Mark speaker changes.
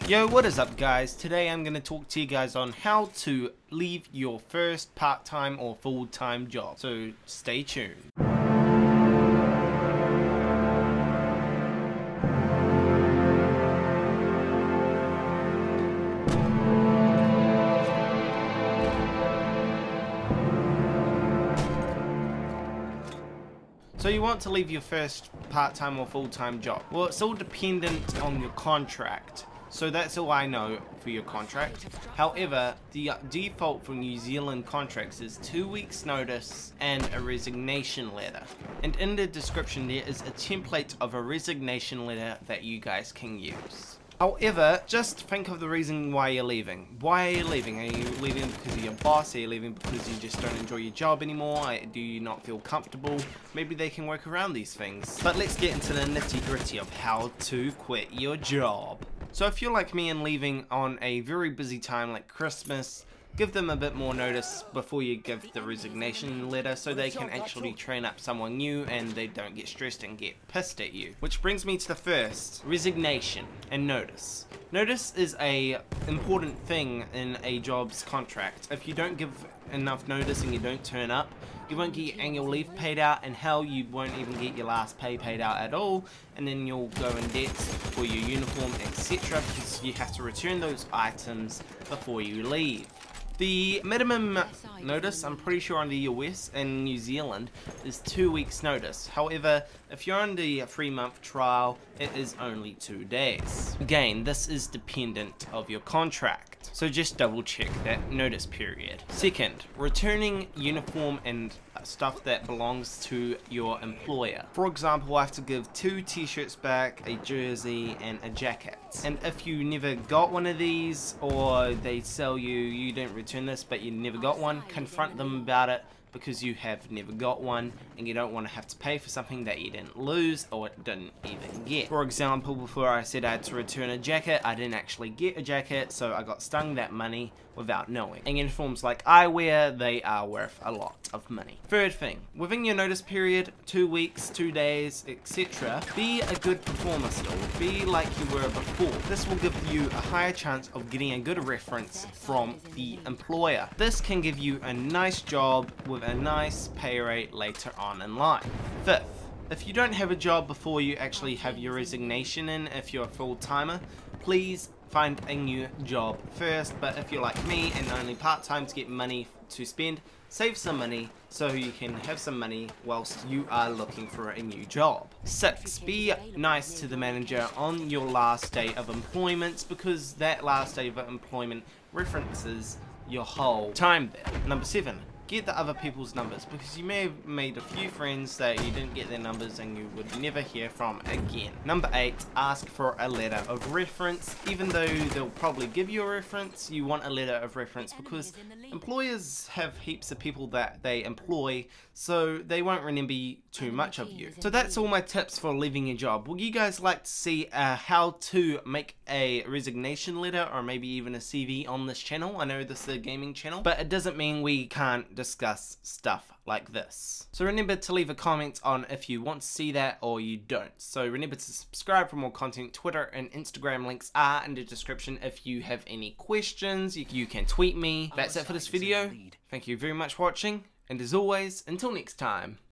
Speaker 1: Yo, what is up guys? Today I'm going to talk to you guys on how to leave your first part-time or full-time job. So stay tuned. So you want to leave your first part-time or full-time job. Well, it's all dependent on your contract. So that's all I know for your contract. However, the default for New Zealand contracts is 2 weeks notice and a resignation letter. And in the description there is a template of a resignation letter that you guys can use. However, just think of the reason why you're leaving. Why are you leaving? Are you leaving because of your boss? Are you leaving because you just don't enjoy your job anymore? Do you not feel comfortable? Maybe they can work around these things. But let's get into the nitty-gritty of how to quit your job. So if you're like me and leaving on a very busy time like Christmas, give them a bit more notice before you give the resignation letter so they can actually train up someone new and they don't get stressed and get pissed at you. Which brings me to the first, resignation and notice. Notice is a important thing in a job's contract. If you don't give enough notice and you don't turn up, you won't get your annual leave paid out, and hell, you won't even get your last pay paid out at all, and then you'll go in debt for your uniform, etc., because you have to return those items before you leave. The minimum notice, I'm pretty sure in the US and New Zealand, is 2 weeks notice. However, if you're on the 3-month trial, it is only 2 days. Again, this is dependent of your contract, so just double check that notice period. Second, returning uniform and stuff that belongs to your employer. For example, I have to give 2 t-shirts back, a jersey, and a jacket. And if you never got one of these, or they sell you don't return this but you never got one, confront them about it, because you have never got one and you don't want to have to pay for something that you didn't lose or didn't even get. For example, before I said I had to return a jacket, I didn't actually get a jacket, so I got stung that money without knowing. And uniforms like I wear, they are worth a lot of money. Third thing, within your notice period, 2 weeks, 2 days, etc., be a good performer still. Be like you were before. This will give you a higher chance of getting a good reference from the employer. This can give you a nice job with a nice pay rate later on in life. Fifth, if you don't have a job before you actually have your resignation in, if you're a full-timer, please find a new job first. But if you're like me and only part-time to get money to spend, save some money so you can have some money whilst you are looking for a new job. 6, be nice to the manager on your last day of employment, because that last day of employment references your whole time there. Number 7, get the other people's numbers, because you may have made a few friends that you didn't get their numbers and you would never hear from again. Number 8, ask for a letter of reference. Even though they'll probably give you a reference, you want a letter of reference, because employers have heaps of people that they employ, so they won't remember too much of you. So that's all my tips for leaving your job. Would you guys like to see how to make a resignation letter, or maybe even a CV on this channel? I know this is a gaming channel, but it doesn't mean we can't discuss stuff like this. So remember to leave a comment on if you want to see that or you don't. So remember to subscribe for more content. Twitter and Instagram links are in the description. If you have any questions, you can tweet me. That's it for this video. Thank you very much for watching, and as always, until next time.